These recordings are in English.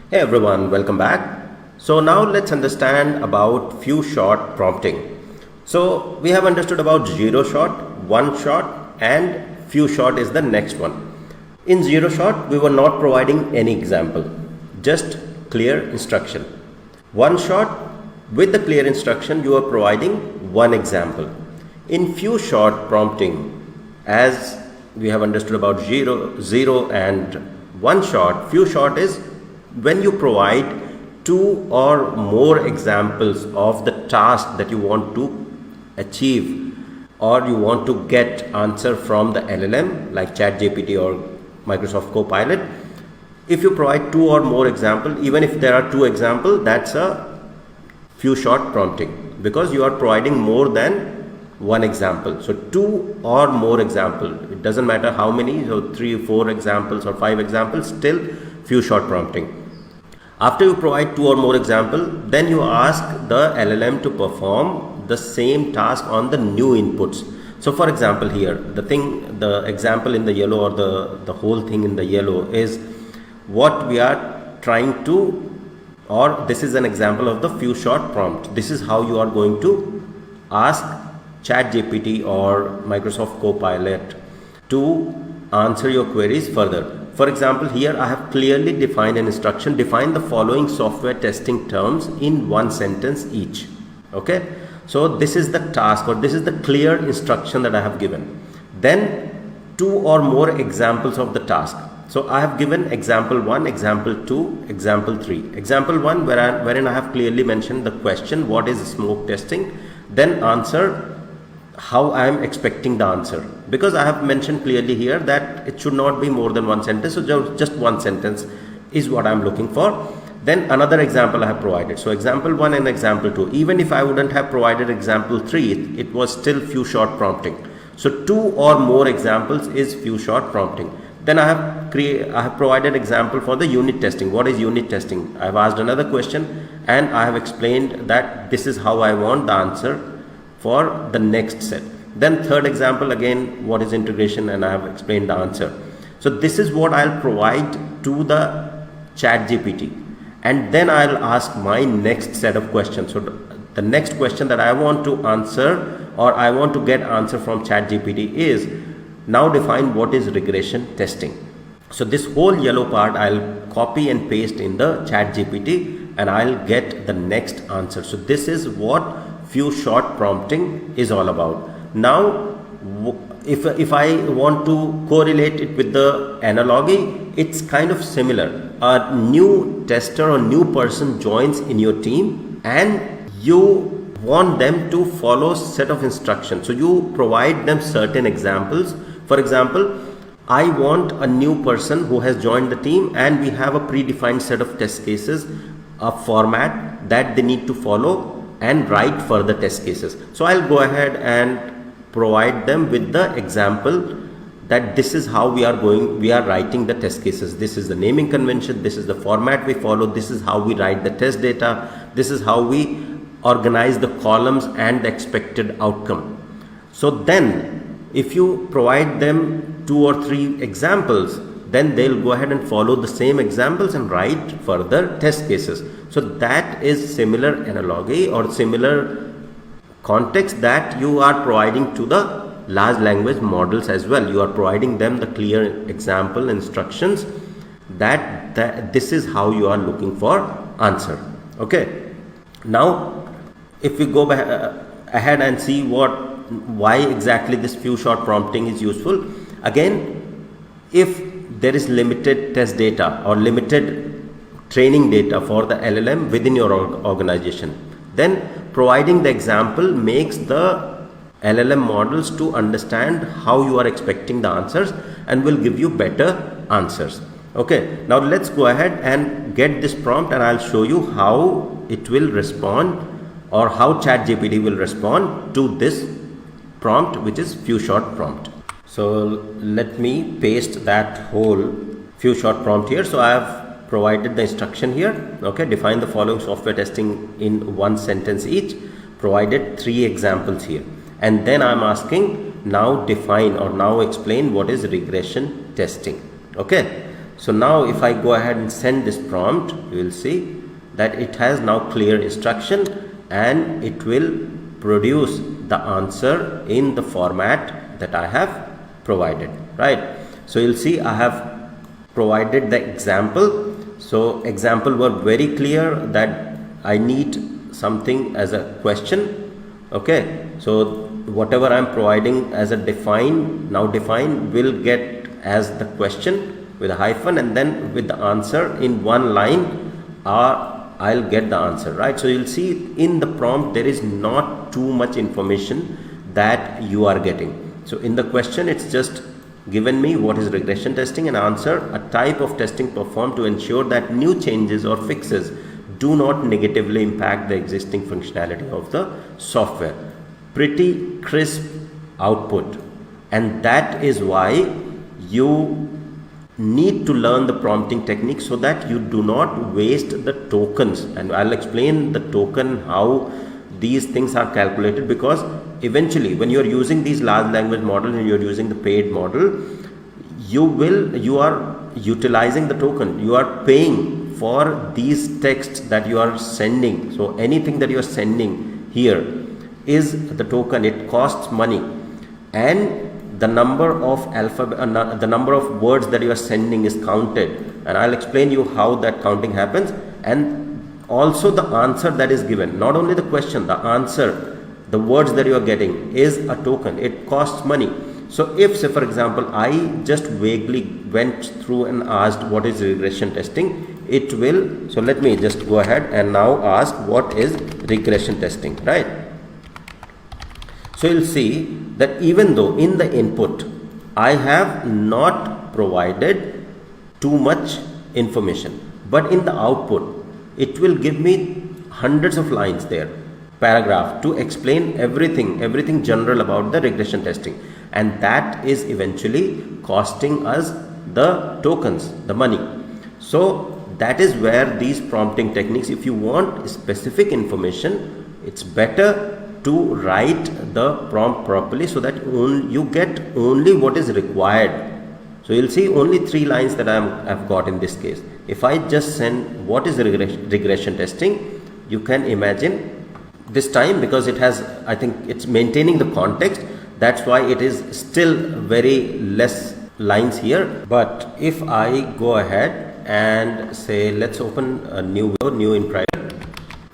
Hey everyone, welcome back. So now let's understand about few shot prompting. So we have understood about zero shot, one shot and few shot is the next one. In zero shot we were not providing any example, just clear instruction. One shot with the clear instruction you are providing one example. In few shot prompting, as we have understood about zero and one shot, few shot is when you provide two or more examples of the task that you want to achieve or you want to get answer from the LLM like ChatGPT or Microsoft Copilot. If you provide two or more example, even if there are two examples, that's a few shot prompting because you are providing more than one example. So two or more example, it doesn't matter how many, so 3 or 4 examples or 5 examples, still few shot prompting. After you provide two or more example, then you ask the LLM to perform the same task on the new inputs. So for example here, the example in the yellow or the whole thing in the yellow is what we are trying to, or this is an example of the few shot prompt. This is how you are going to ask ChatGPT or Microsoft Copilot to answer your queries further. For example, here I have clearly defined an instruction, define the following software testing terms in one sentence each. Okay. So this is the task or this is the clear instruction that I have given. Then two or more examples of the task. So I have given example 1, example 2, example 3. Example 1 wherein I have clearly mentioned the question, what is smoke testing? Then answer how I am expecting the answer, because I have mentioned clearly here that it should not be more than one sentence, so just one sentence is what I am looking for. Then another example I have provided, so example 1 and example 2. Even if I wouldn't have provided example 3, it was still few shot prompting. So two or more examples is few shot prompting. Then I have provided example for the unit testing. What is unit testing? I have asked another question and I have explained that this is how I want the answer for the next set. Then third example, again, what is integration, and I have explained the answer. So this is what I'll provide to the ChatGPT, and then I'll ask my next set of questions. So the next question that I want to answer or I want to get answer from ChatGPT is, now define what is regression testing. So this whole yellow part I'll copy and paste in the ChatGPT and I'll get the next answer. So this is what few shot prompting is all about. Now if I want to correlate it with the analogy, it's kind of similar. A new tester or new person joins in your team and you want them to follow set of instructions, so you provide them certain examples. For example, I want a new person who has joined the team and we have a predefined set of test cases, a format that they need to follow and write further test cases. So I'll go ahead and provide them with the example that this is how we are writing the test cases. This is the naming convention, this is the format we follow, this is how we write the test data, this is how we organize the columns and the expected outcome. So then if you provide them 2 or 3 examples, then they'll go ahead and follow the same examples and write further test cases. So that is similar analogy or similar context that you are providing to the large language models as well. You are providing them the clear example instructions that this is how you are looking for answer. Okay. Now if we go back ahead and see why exactly this few shot prompting is useful. Again, if there is limited test data or limited training data for the LLM within your organization, then providing the example makes the LLM models to understand how you are expecting the answers and will give you better answers. Okay, now let's go ahead and get this prompt and I'll show you how it will respond or how ChatGPT will respond to this prompt, which is few shot prompt. So let me paste that whole few shot prompt here. So I have provided the instruction here. Okay, define the following software testing in one sentence each, provided 3 examples here, and then I'm asking now define or now explain what is regression testing. Okay, So now if I go ahead and send this prompt, you will see that it has now clear instruction and it will produce the answer in the format that I have provided, right? So you'll see I have provided the example. So example were very clear that I need something as a question. Okay, so whatever I'm providing as a define, now define, will get as the question with a hyphen, and then with the answer in one line, I'll get the answer, right? So you'll see in the prompt there is not too much information that you are getting. So in the question it's just given me what is regression testing and answer a type of testing performed to ensure that new changes or fixes do not negatively impact the existing functionality of the software. Pretty crisp output, and that is why you need to learn the prompting technique so that you do not waste the tokens. And I'll explain the token, how these things are calculated, because eventually when you are using these large language models and you are using the paid model, you are utilizing the token, you are paying for these texts that you are sending. So anything that you are sending here is the token, it costs money, and the number of the number of words that you are sending is counted, and I'll explain you how that counting happens. And also the answer that is given, not only the question, the answer, the words that you are getting is a token, it costs money. So if, say for example, I just vaguely went through and asked what is regression testing, it will, so let me just go ahead and now ask what is regression testing, right? So you'll see that even though in the input I have not provided too much information, but in the output it will give me hundreds of lines there, paragraph, to explain everything general about the regression testing, and that is eventually costing us the tokens, the money. So that is where these prompting techniques, if you want specific information, it's better to write the prompt properly so that you get only what is required. So you'll see only 3 lines that I've got in this case. If I just send what is regression testing, you can imagine this time, because it has, I think it's maintaining the context, that's why it is still very less lines here. But if I go ahead and say, let's open a new in private,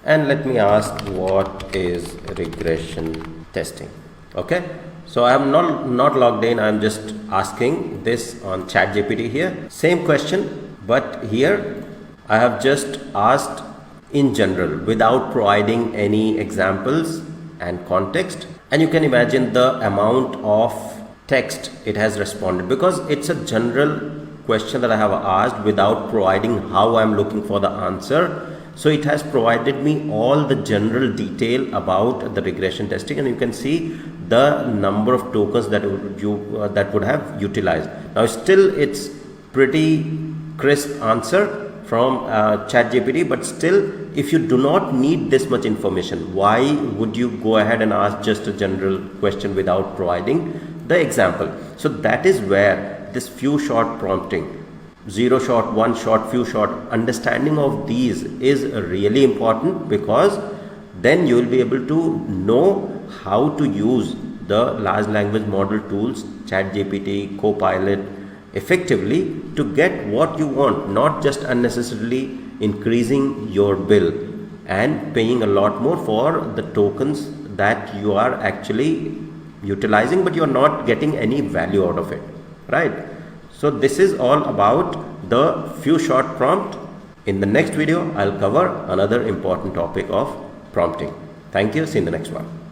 and let me ask what is regression testing. Okay, so I am not logged in, I am just asking this on ChatGPT here, same question, but here I have just asked in general without providing any examples and context, and you can imagine the amount of text it has responded, because it's a general question that I have asked without providing how I am looking for the answer. So it has provided me all the general detail about the regression testing, and you can see the number of tokens that would have utilized. Now still it's pretty crisp answer from ChatGPT, but still if you do not need this much information, why would you go ahead and ask just a general question without providing the example? So that is where this few shot prompting, 0 shot, 1 shot, few shot, understanding of these is really important, because then you will be able to know how to use the large language model tools, ChatGPT, Copilot, effectively to get what you want, not just unnecessarily increasing your bill and paying a lot more for the tokens that you are actually utilizing, but you are not getting any value out of it, right? So this is all about the few shot prompt. In the next video, I'll cover another important topic of prompting. Thank you. See you in the next one.